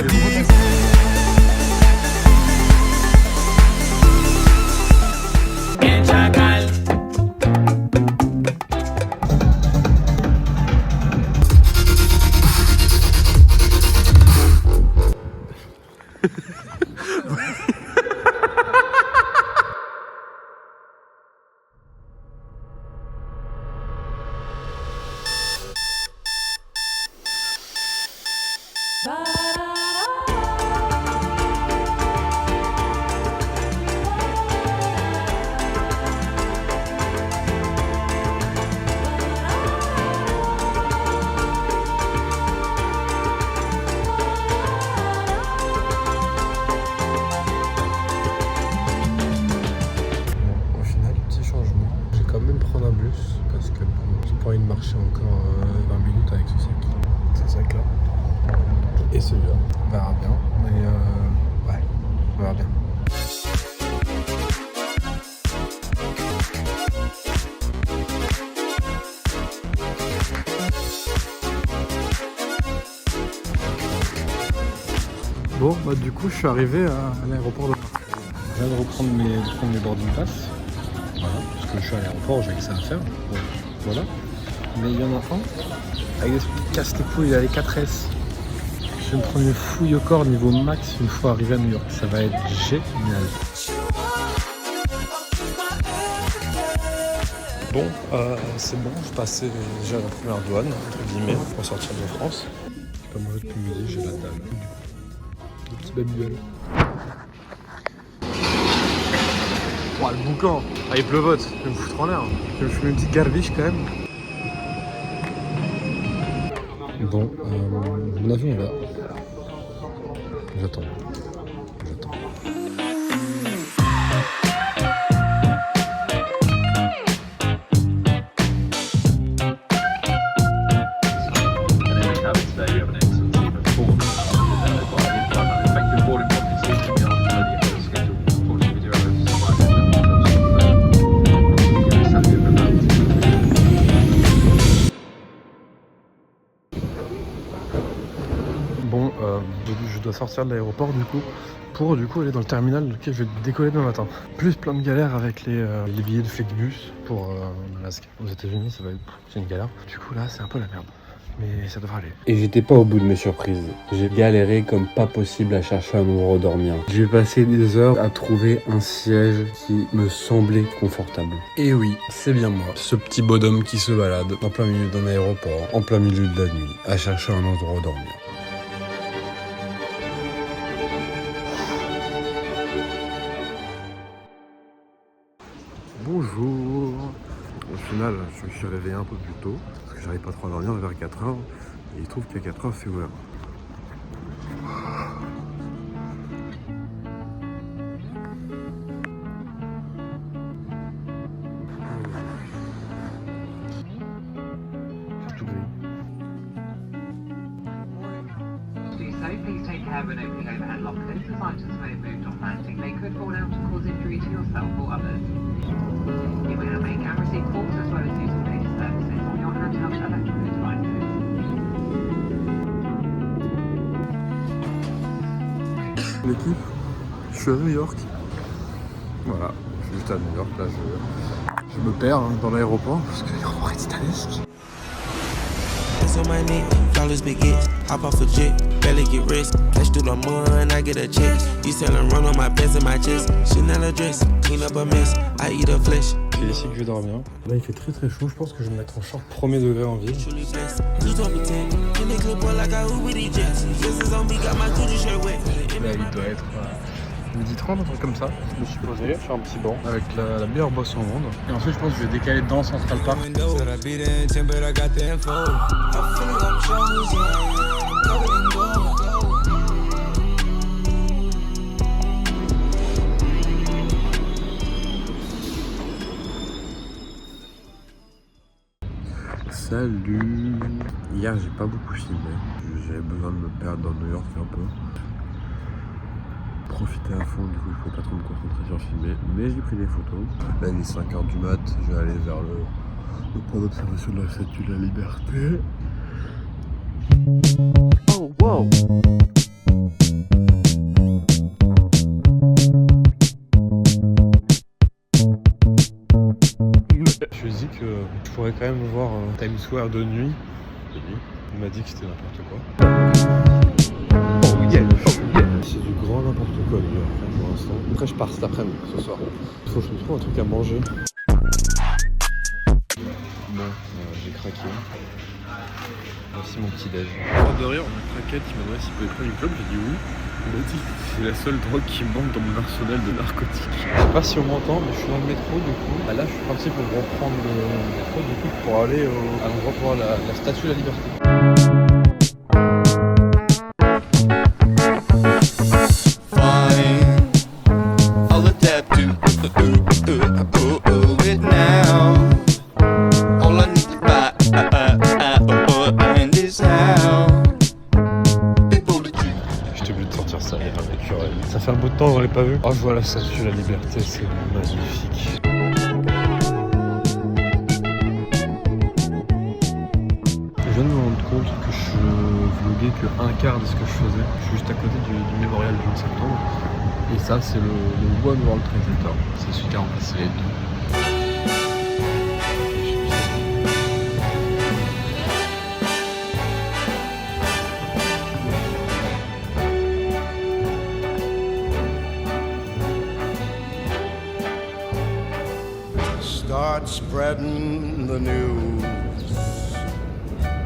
dit. J'ai envie de marcher encore 20 minutes avec ce sac là et celui-là. On verra bien, mais ouais, on verra bien. Bon, bah du coup je suis arrivé à l'aéroport de Marseille. Je viens de prendre mes boarding pass. Voilà, parce que je suis à l'aéroport, j'ai que ça à faire. Bon, voilà. Mais il y en a un avec des trucs qui cassent les couilles, il a les 4S. Je vais me prendre une fouille au corps niveau max une fois arrivé à New York. Ça va être génial. Bon, c'est bon, je passais déjà la première douane, entre guillemets, pour sortir de France. J'ai pas mangé depuis midi, j'ai la dalle. Le petit babuel. Oh, le boucan, il pleuvote, je vais me foutre en l'air. Je me fais une petite garbiche quand même. Bon, mon avion est là. J'attends. Bon, je dois sortir de l'aéroport pour aller dans le terminal lequel je vais décoller demain matin. Plus plein de galères avec les billets de Flixbus pour Alaska. Aux États-Unis, c'est une galère. Du coup là, c'est un peu la merde. Mais ça devrait aller. Et j'étais pas au bout de mes surprises. J'ai galéré comme pas possible à chercher un endroit où dormir. J'ai passé des heures à trouver un siège qui me semblait confortable. Et oui, c'est bien moi, ce petit bonhomme qui se balade en plein milieu d'un aéroport, en plein milieu de la nuit, à chercher un endroit où dormir. Bonjour. Au final, je me suis réveillé un peu plus tôt parce que j'arrive pas trop à dormir vers 4h et il trouve qu'à 4h c'est ouvert. C'est tout gris. Please take care of an opening overhead locker. If the items may have moved on landing, they could fall out and cause injury to yourself or others. You may now make and receive calls as well as use all data services on your handheld electronic devices. L'équipe, je suis à New York. Voilà, je suis juste à New York. Là, je me perds dans l'aéroport parce qu'il est en titanesque. On my knee, flawless big hits, hop off a jet, barely get rest, dash through the mud and I get a check, you selling run on my best in my chest, Chanel a dress, clean up a mess, I eat a flesh. C'est ici que je vais dormir. Là il fait très très chaud, je pense que je vais me mettre en short 1er degré en ville. Là il doit être 12h30, un truc comme ça. Je me suis posé sur un petit banc avec la meilleure boisson au monde. Et ensuite je pense que je vais décaler dans Central Park. Salut. Hier j'ai pas beaucoup filmé. J'avais besoin de me perdre dans New York un peu. Profiter à fond, du coup je pouvais pas trop me concentrer sur filmer, mais j'ai pris des photos. Là il est 5h du mat, je vais aller vers le point d'observation de la Statue de la Liberté. Oh wow. Je me dis que je pourrais quand même voir Times Square de nuit. Il m'a dit que c'était n'importe quoi. Oh yeah, c'est du grand n'importe quoi pour l'instant. Après je pars cet après-midi, ce soir. Il faut que je me trouve un truc à manger. Bon, j'ai craqué. Voici mon petit déj. De rire, on a craqué, il m'a demandé s'il pouvait prendre une clope, j'ai dit oui. Il m'a dit c'est la seule drogue qui me manque dans mon arsenal de narcotiques. Je sais pas si on m'entend, mais je suis dans le métro du coup. Là je suis parti pour reprendre le métro du coup pour aller à l'endroit pour voir la statue de la liberté. Ça fait un bout de temps qu'on l'ait pas vu. Oh, je vois la statue de la liberté, c'est magnifique. Je viens de me rendre compte que je vloguais que un quart de ce que je faisais. Je suis juste à côté du mémorial du 11 septembre. Et ça, c'est le One World Trade Center. C'est celui qui a remplacé les deux. Start spreading the news.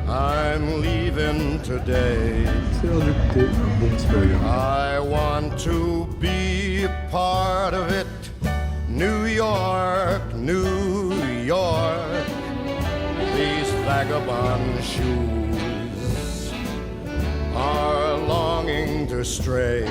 I'm leaving today. C'est l'heure d'écouter un bon petit burger. I want to be a part of it. New York, New York. These vagabond shoes are longing to stray.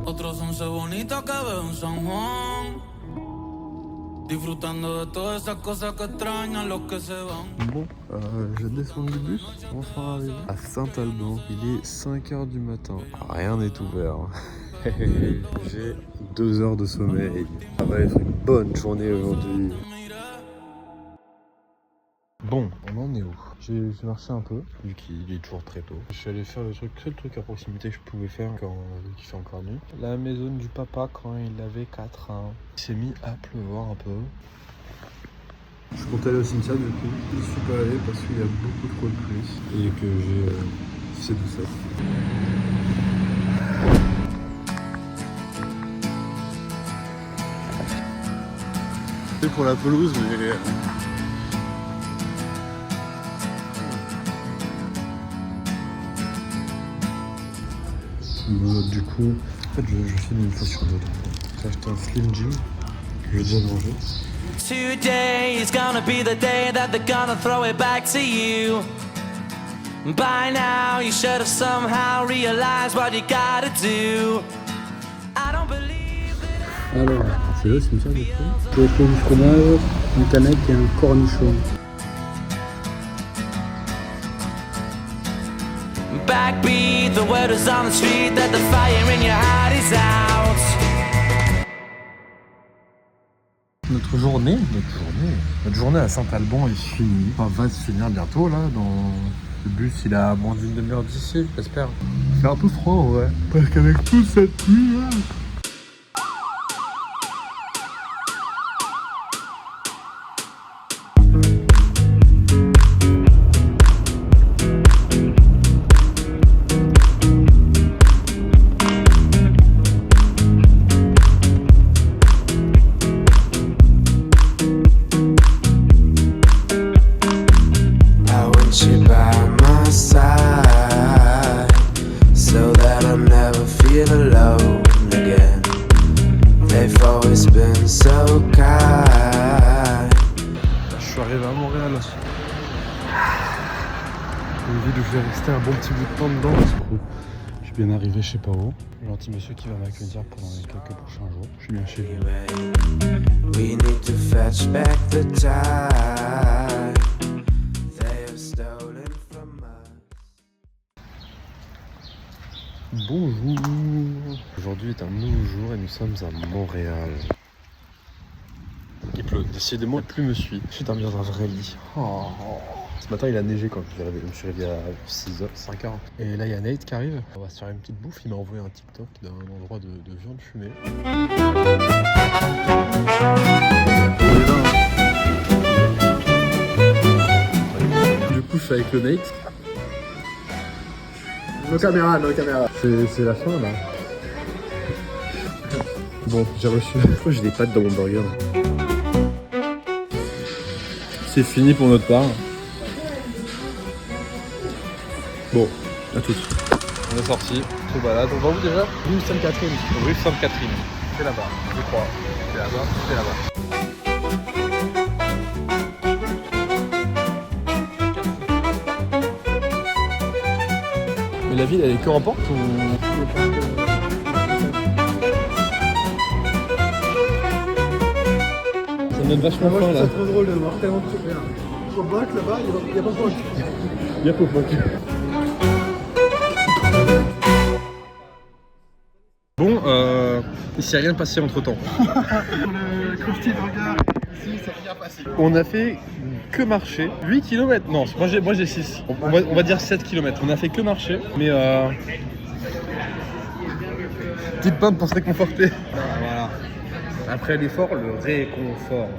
Otros 11 bonitos que veo en San Juan, disfrutando de todas esas cosas que extrañan los que se van. Bon, je descends du bus, enfin arrivé à Saint-Alban. Il est 5h du matin, rien n'est ouvert. J'ai 2 heures de sommeil. Ça va être une bonne journée aujourd'hui. Bon, on en est où? J'ai marché un peu, vu qu'il est toujours très tôt. Je suis allé faire le seul truc à proximité que je pouvais faire quand il fait encore nuit. La maison du papa quand il avait 4 ans. Il s'est mis à pleuvoir un peu. Je comptais aller au cimetière du coup. Je suis pas allé parce qu'il y a beaucoup trop de pluie. Et que j'ai ces douceurs. C'est pour la pelouse mais... Du coup, en fait, je filme une fois sur deux. J'ai acheté un Slim Jim que j'ai déjà mangé. Today is gonna be the day that they're gonna throw it back to you. By now you should have somehow realized what you gotta do. I don't believe that. Alors, c'est là, c'est une sorte de coup. J'ai acheté du fromage, une canette et un cornichon. Backbeat, the word is on the street that the fire in your heart is out. Notre journée à Saint-Alban est finie. Enfin, va se finir bientôt là. Dans le bus, il a moins d'une demi-heure d'ici, j'espère. Il fait un peu froid, ouais. Parce qu'avec toute cette pluie là. Je suis arrivé à Montréal. Une ville où je vais rester un bon petit bout de temps dedans. J'ai suis bien arrivé chez Pao. Gentil monsieur qui va m'accueillir pendant les quelques prochains jours. Je suis bien chez lui. We need to fetch back the time they have stolen from us. Bonjour. Aujourd'hui est un nouveau jour et nous sommes à Montréal. Il pleut, décidément la pluie me suit. Je suis dormi dans un vrai lit. Oh. Ce matin il a neigé quand je me suis réveillé à 6h, 5h. Et là il y a Nate qui arrive. On va se faire une petite bouffe. Il m'a envoyé un TikTok d'un endroit de viande fumée. Du coup je suis avec le Nate. Nos caméras. C'est la fin là. Bon, j'ai reçu. Pourquoi j'ai des pâtes dans mon burger? C'est fini pour notre part. Bon, à toutes. On est sorti, on se balade. On va où déjà? Rue Sainte-Catherine. Rue Sainte-Catherine. C'est là-bas, je crois. C'est là-bas, c'est là-bas. Mais la ville, elle est que en porte ou... Ça me donne vachement faim là. C'est trop drôle de voir tellement de trucs là. Au bac là-bas, il n'y a pas de bac. Il n'y a pas de bac. Bon, il s'est rien passé entre temps. Pour le crusty burger, ici, ça s'est rien passé. On a fait que marcher 8 km. Non, moi j'ai 6. On va dire 7 km. On a fait que marcher, mais petite pinte pour se réconforter. Voilà. Après l'effort, le réconfort.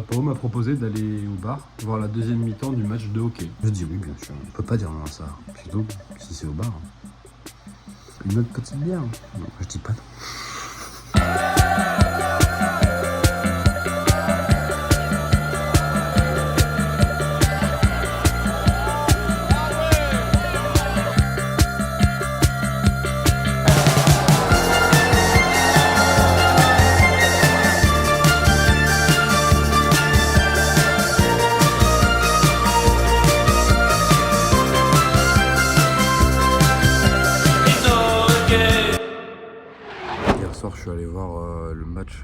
Pao m'a proposé d'aller au bar voir la deuxième mi-temps du match de hockey. Je dis oui, bien sûr. On peut pas dire non à ça. Plutôt si c'est au bar. Une autre petite bière. Non, je dis pas non. Je suis allé voir le match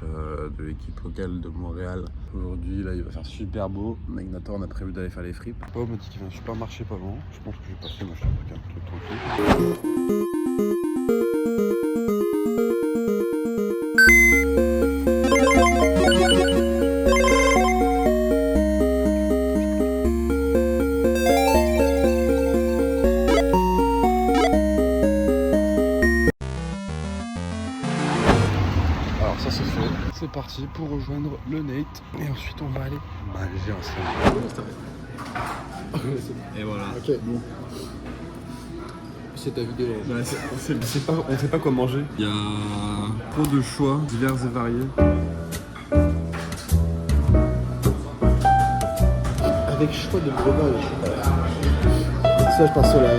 de l'équipe locale de Montréal. Aujourd'hui, là, il va faire super beau. Avec Nathan, on a prévu d'aller faire les fripes. Pao m'a dit qu'il y avait un supermarché pas loin. Je pense que je vais passer m'acheter un truc tranquille. C'est parti pour rejoindre le Nate et ensuite on va aller manger ensemble. Et voilà. Ok. Bon. C'est ta vidéo. Ouais, on sait pas quoi manger. Il y a trop de choix divers et variés. Avec choix de breuvage. Ça, je pense à la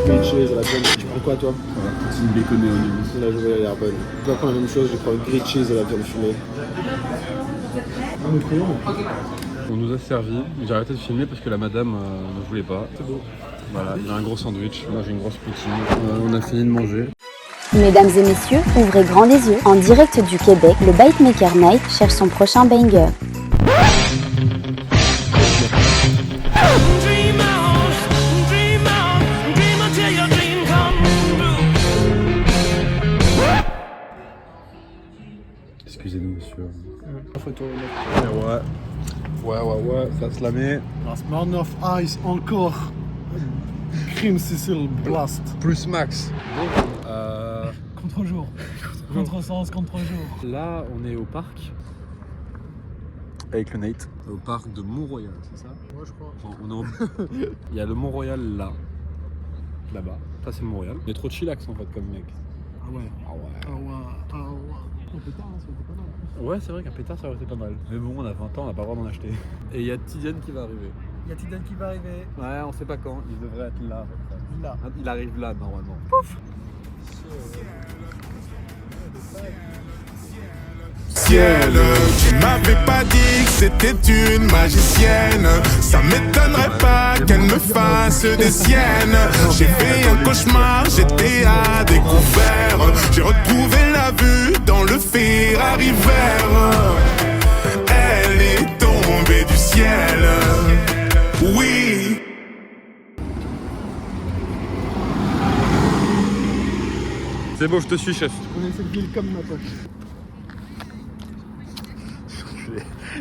grilled cheese, à la viande. Tu prends quoi, toi? C'est une bacon et oignon. La journée, elle a l'air bonne. Je vais prendre la même chose, je prends une grilled cheese et la viande fumée. On nous a servi. J'ai arrêté de filmer parce que la madame ne voulait pas. C'est beau. Voilà, il y a un gros sandwich. Moi, j'ai une grosse poutine. On a fini de manger. Mesdames et messieurs, ouvrez grand les yeux. En direct du Québec, le Beatmaker Night cherche son prochain banger. Excusez-nous, monsieur. Photo. Ouais, ça se la met. Man of Ice encore. Crime Cecil Blast. Plus max. Contre-jour. Contre-sens, contre-jour. Là, on est au parc. Avec le Nate. Au parc de Mont-Royal, c'est ça? Ouais, je crois. Enfin, on est Il y a le Mont-Royal là. Là-bas. Ça, c'est Mont-Royal. On est trop chillax en fait comme mec. Ah ouais. Ah ouais. Ah ouais. Ah ouais. Un pétard, ça aurait été pas mal. Ouais, c'est vrai qu'un pétard ça aurait été pas mal. Mais bon, on a 20 ans, on n'a pas le droit d'en acheter. Et il y a Tidiane qui va arriver. Il y a Tidiane qui va arriver. Ouais, on sait pas quand. Il devrait être là. Là. Il arrive là normalement. Pouf. Ciel, tu m'avais pas dit que c'était une magicienne. Ça m'étonnerait pas qu'elle me fasse des siennes. J'ai fait un cauchemar, j'étais à découvert. J'ai retrouvé la vue dans le Ferrari vert. Elle est tombée du ciel. Oui. C'est bon, je te suis, chef. Je connais cette ville comme ma poche.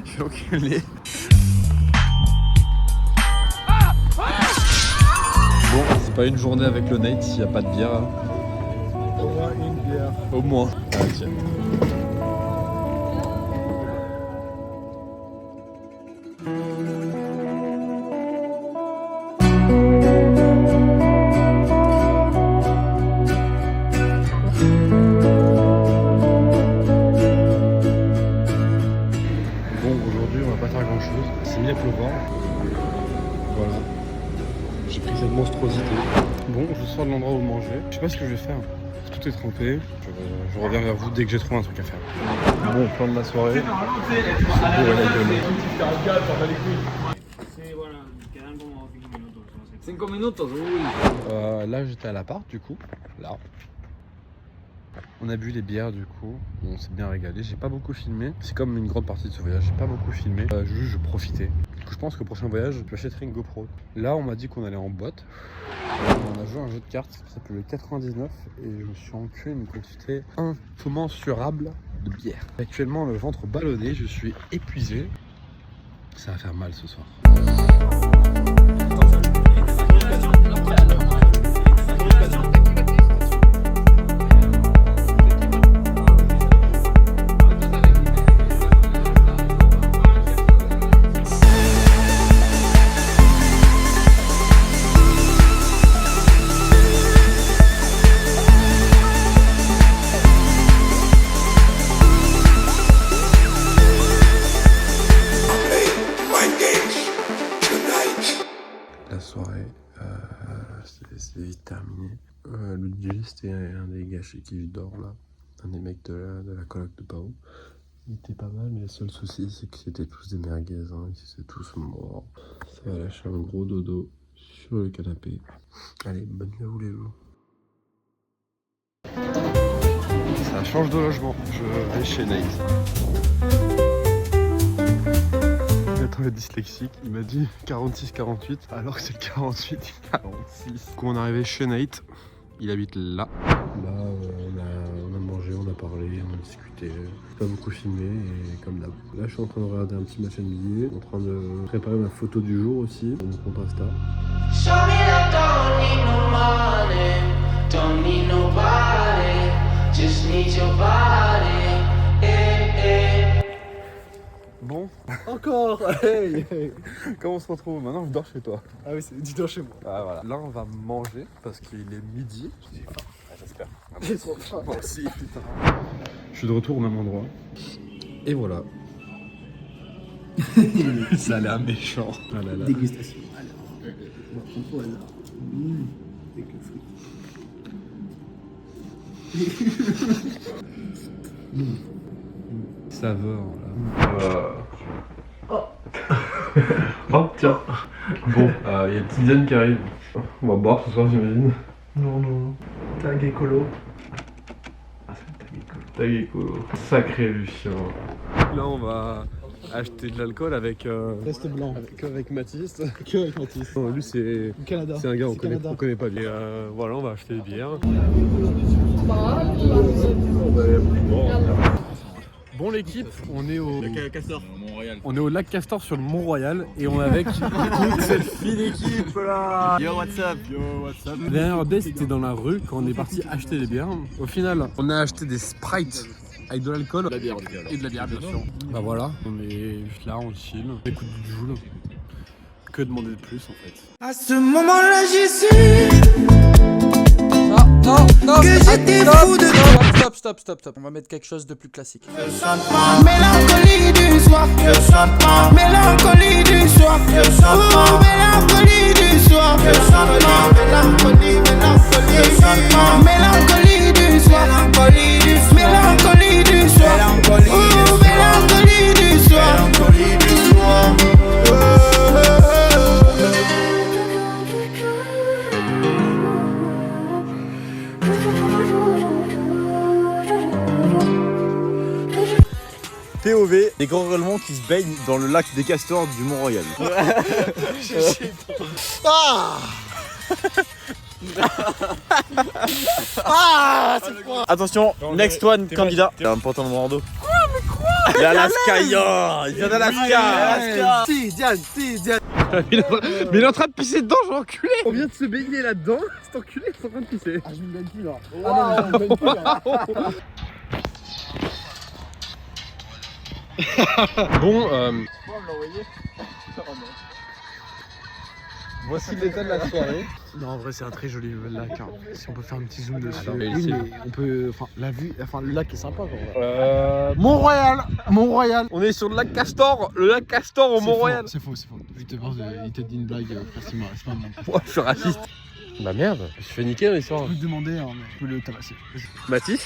Je suis enculé. Bon, c'est pas une journée avec le Nate s'il n'y a pas de bière. Hein. Au moins une bière. Au moins. Ah, tiens. Voilà. J'ai pris cette monstruosité. Bon, je sors de l'endroit où manger. Je sais pas ce que je vais faire. Tout est trempé. Je reviens vers vous dès que j'ai trouvé un truc à faire. Bon, plan de la soirée. C'est bourré la gueule. 5 minutos, Là, j'étais à l'appart, du coup. Là. On a bu les bières, du coup. On s'est bien régalé. J'ai pas beaucoup filmé. C'est comme une grande partie de ce voyage. J'ai pas beaucoup filmé. Je profitais. Du coup, je pense que le prochain voyage, je achèterai une GoPro. Là, on m'a dit qu'on allait en boîte. On a joué à un jeu de cartes qui s'appelle le 99 et je me suis enculé une quantité incommensurable de bière. Actuellement, le ventre ballonné, je suis épuisé. Ça va faire mal ce soir. C'est vite terminé. Le DJ c'était un des gars chez qui je dors là, un des mecs de la coloc de Pao. Il était pas mal, mais le seul souci c'est que c'était tous des merguez, hein. Ils étaient tous morts. Ça va lâcher un gros dodo sur le canapé. Allez, bonne nuit à vous les jours. Ça change de logement, je vais chez Nate. Est dyslexique, il m'a dit 46-48 alors que c'est 48-46. Quand on est arrivé chez Nate, il habite là. Là on a mangé, on a parlé, on a discuté, pas beaucoup filmé et comme d'hab. Là je suis en train de regarder un petit match NBA, en train de préparer ma photo du jour aussi pour mon compte Insta. Bon. Encore. Hey, hey. Comment on se retrouve? Maintenant je dors chez toi. Ah oui, tu dors chez moi. Ah, voilà. Là on va manger parce qu'il est midi. J'ai faim, j'espère. J'ai trop faim. Moi aussi, putain. Je suis de retour au même endroit. Et voilà. Ça a l'air méchant. Ah là là. Dégustation. Alors, on va là. Avec le fruit. Saveur là. Oh tiens. Bon, il y a une petite Diane qui arrive. On va boire ce soir j'imagine. Non. Tag écolo. Ah c'est tag écolo. Sacré Lucien. Là on va acheter de l'alcool avec Veste blanc. avec Mathis. Que avec Mathis. Non, lui c'est Canada. un gars on connaît pas bien. Voilà, on va acheter des bières. Bon l'équipe, on est au lac Castor sur le Mont-Royal et on est avec toute cette fine équipe là. Yo what's up? La dernière day c'était dans la rue quand on est parti acheter des bières. Au final on a acheté des Sprites avec de l'alcool et de la bière bien sûr. Bah voilà, on est juste là, on chill, on écoute du Joule. Que demander de plus en fait? À ce moment-là, j'ai su. Non, que j'étais fou de stop. On va mettre quelque chose de plus classique. mélancolie du soir. Mélancolie du soir. Mélancolie du soir. Mélancolie du soir. Mélancolie du soir. Des grands relements qui se baignent dans le lac des castors du Mont-Royal. Ah Ah, c'est froid. Attention, next one, candidat. Il y a un pantalon de rando. Quoi, mais quoi? L'Alaska, il vient d'Alaska. Tidiane. Mais il est en train de pisser dedans, j'ai enculé. On vient de se baigner là-dedans, cet enculé est en train de pisser. Ah, je me baigne plus là. Ah non, je me baigne plus là. Bon, voici l'état de la soirée. Non, en vrai, c'est un très joli lac. Hein. Si on peut faire un petit zoom dessus. mais Oui, c'est- mais on peut. Enfin, la vue. Enfin, le lac est sympa. Quoi. Mont-Royal. On est sur le lac Castor, au C'est Mont-Royal. faux, C'est faux. Justement, il t'a dit une blague. C'est pas mal. Ouais, je suis raciste. Bah merde, je fais niquer dans l'histoire. Je peux te demander, hein, mais je peux le tabasser. Mathis,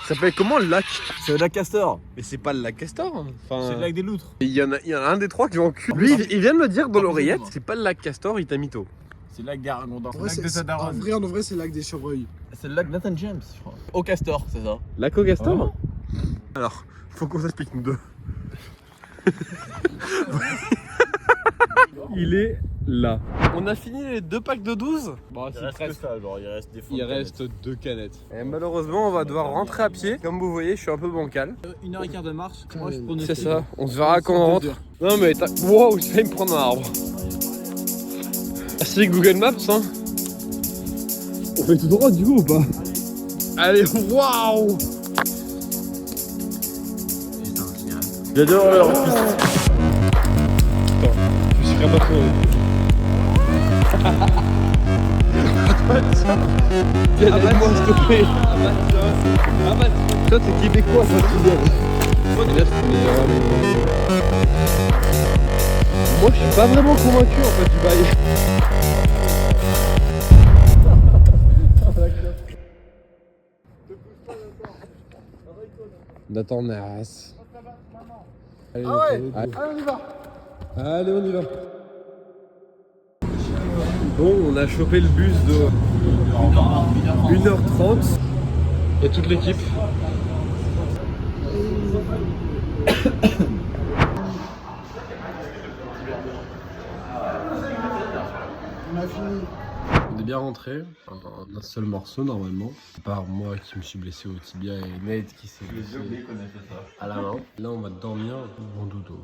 ça s'appelle comment le lac? C'est le lac Castor. Mais c'est pas le lac Castor. Enfin... C'est le lac des loutres. Il y en a un des trois qui va en cul. Lui, il vient de me dire dans l'oreillette, c'est pas le lac Castor, il t'a mytho. C'est le lac d'Argondin. En vrai, c'est le lac des chevreuils. C'est le lac Nathan James, je crois. Au Castor, c'est ça. Lac au Castor? Alors, faut qu'on s'explique nous deux. Il est là. On a fini les 2 packs de 12. Bon, Il reste que ça, genre, il reste des fonds. Il reste 2 canettes. Et malheureusement, on va devoir rentrer à pied. Comme vous voyez, je suis un peu bancal. 1h15 de marche. Moi, je prends C'est ça, on se verra quand on rentre. Non mais t'as... Wow, j'ai failli me prendre un arbre. Ah, c'est Google Maps, hein. On fait tout droit du coup ou pas? Allez, waouh. J'adore leur piste. Attends, je suis pas trop. Aide-moi s'il te plaît. Toi t'es québécois, ça tu dis. Moi je suis pas vraiment convaincu en fait du bail. Nathan Nas. Allez, on y va. Allez, on y va. Bon, on a chopé le bus de 1h30 et toute l'équipe. On a fini. On est bien rentré, un seul morceau normalement, à part moi qui me suis blessé au tibia et Nate qui s'est blessé à la main. Là on va dormir en dodo.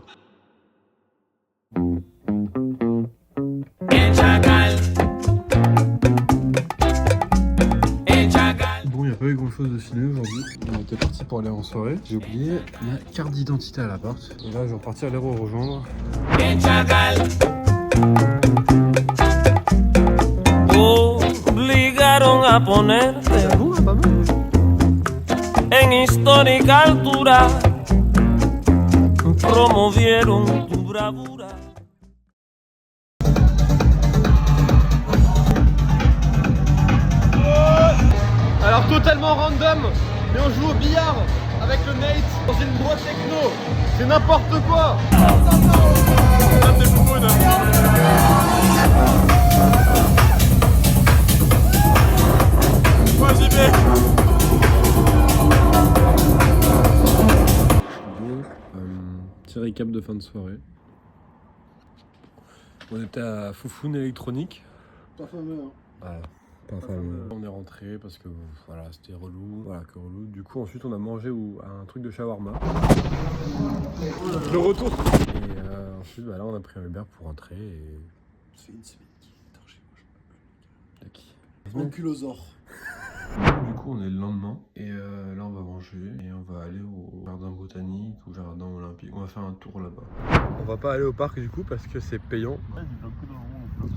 Bon, il n'y a pas eu grand chose de filmé aujourd'hui. On était parti pour aller en soirée. J'ai oublié ma carte d'identité à l'appart. Et là je vais repartir les rejoindre. Obligaron a ponerte en histórica altura, promovieron tu bravura. Alors totalement random, mais on joue au billard avec le Nate dans une boîte techno. C'est n'importe quoi. Vas-y mec. Bon, petit récap de fin de soirée. On était à Foufoune électronique. Pas fameux, hein. Voilà. Pas fameux. On est rentré parce que voilà, c'était relou. Voilà, que relou. Du coup, ensuite, on a mangé un truc de shawarma. Le retour. Et ensuite, bah, là, on a pris un Uber pour rentrer et. C'est une semaine qui est torchée, moi. De qui? Ankylosaure. Du coup, on est le lendemain et là, on va manger et on va aller au jardin botanique, au jardin olympique. On va faire un tour là-bas. On va pas aller au parc du coup parce que c'est payant. Ouais, du bloc que dans le moment, on bloque.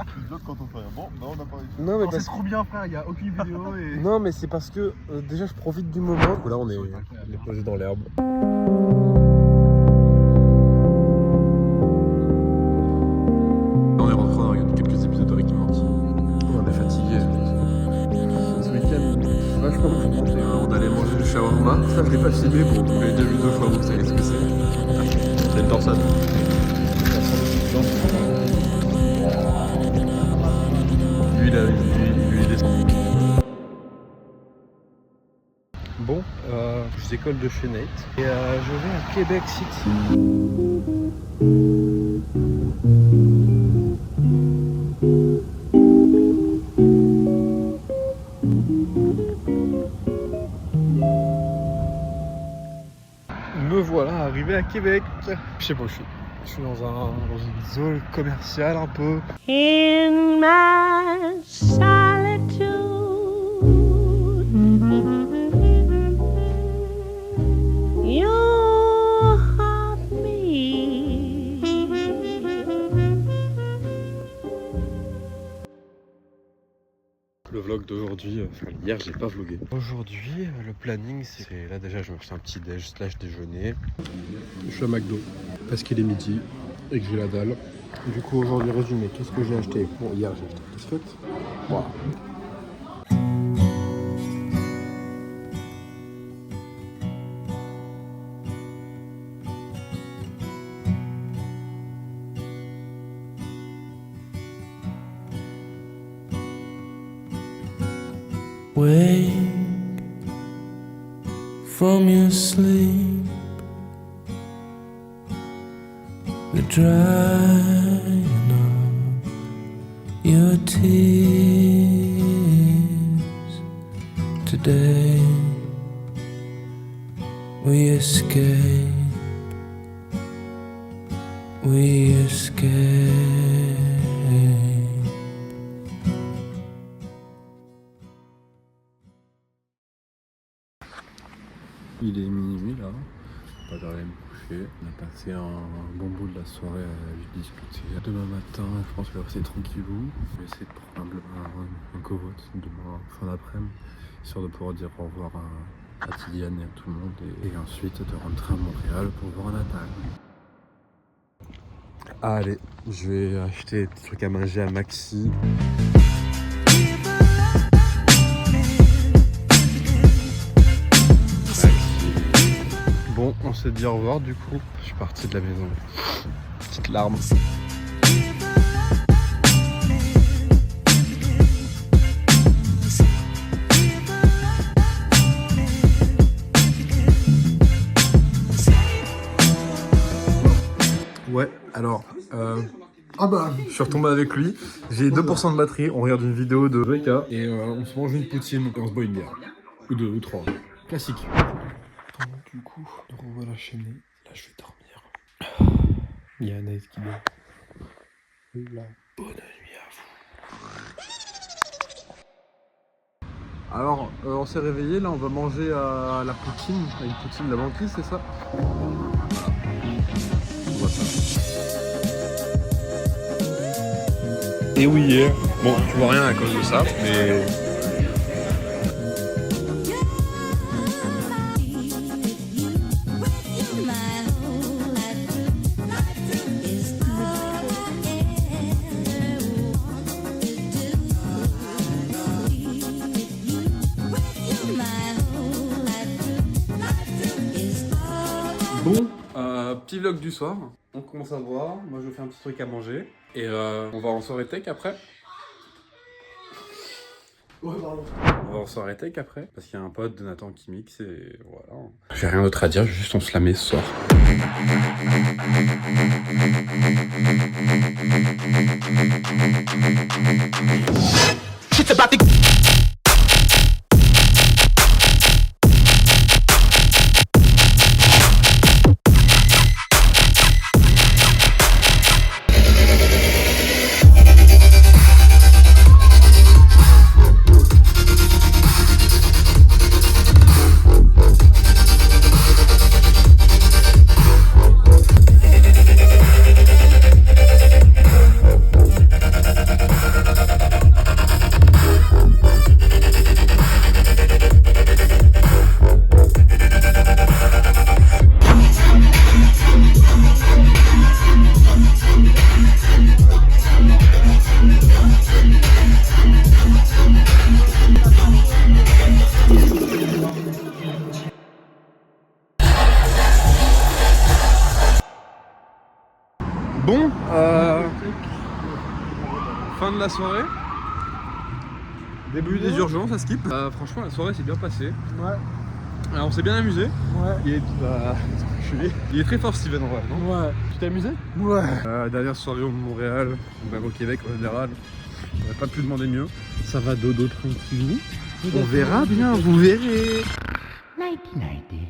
Tu bloques quand on fait rien. Bon, non, on n'a pas eu. Non, mais C'est trop bien, frère, il y a aucune vidéo et. Non, mais c'est parce que déjà, je profite du moment. Là, on est posé dans l'herbe. On est rentré, on a regardé quelques épisodes de Rick et Morty. On est fatigué. Ce week-end, vachement pour manger. On allait manger du shawarma. Ça, je l'ai pas filmé. Bon, vous l'avez déjà vu 2 fois, vous savez ce que c'est. C'est une torsade. Lui, il est descendu. Bon, je petites écoles de chez Nate. Et je vais à Québec City. Me voilà arrivé à Québec. Je sais pas où je suis. Je suis dans une zone commerciale un peu. In my solitude, you haunt me. Le vlog d'aujourd'hui, enfin hier j'ai pas vlogué. Aujourd'hui le planning c'est là déjà je me fais un petit déj slash déjeuner. Je suis à McDo parce qu'il est midi et que j'ai la dalle. Du coup aujourd'hui résumé, qu'est-ce que j'ai acheté? Bon hier j'ai acheté des biscuits. Voilà. Wake from your sleep, the drying of your tears. Today we escape, we escape. Il est minuit là, on va aller me coucher. On a passé un bon bout de la soirée à juste discuter. Demain matin, je pense que je vais rester tranquillou. Je vais essayer de prendre un covote demain fin d'après-midi, histoire de pouvoir dire au revoir à Tiliane et à tout le monde. Et ensuite de rentrer à Montréal pour voir Natal. Allez, je vais acheter des trucs à manger à Maxi. Bon, on s'est dit au revoir du coup. Je suis parti de la maison. Petite larme. Ouais, alors, je suis retombé avec lui. J'ai 2% de batterie. On regarde une vidéo de Reka et on se mange une poutine et on se boit une bière. Ou deux, ou trois. Classique. Du coup, on va la chaîner. Là, je vais dormir. Il y a Anaïs qui dort. Là. Bonne nuit à vous. Alors, on s'est réveillé. Là, on va manger à la poutine. À une poutine de la banquise, c'est ça? On voit ça. Et oui, bon, tu vois rien à cause de ça, mais. Bon, petit vlog du soir, on commence à voir, moi je fais un petit truc à manger et on va en soirée tech après. Ouais, pardon. On va en soirée tech après parce qu'il y a un pote de Nathan qui mixe et voilà. J'ai rien d'autre à dire, juste on se la met ce soir. Bon, fin de la soirée. Début des urgences à Skip. Franchement, la soirée s'est bien passée. Ouais. Alors on s'est bien amusé. Ouais. Il est très fort Steven en vrai, non? Ouais. Tu t'es amusé? Ouais. Dernière soirée au Montréal, même au Québec en général. On n'aurait pas pu demander mieux. Ça va dodo tranquille. On verra bien, vous verrez. Nighty nighty.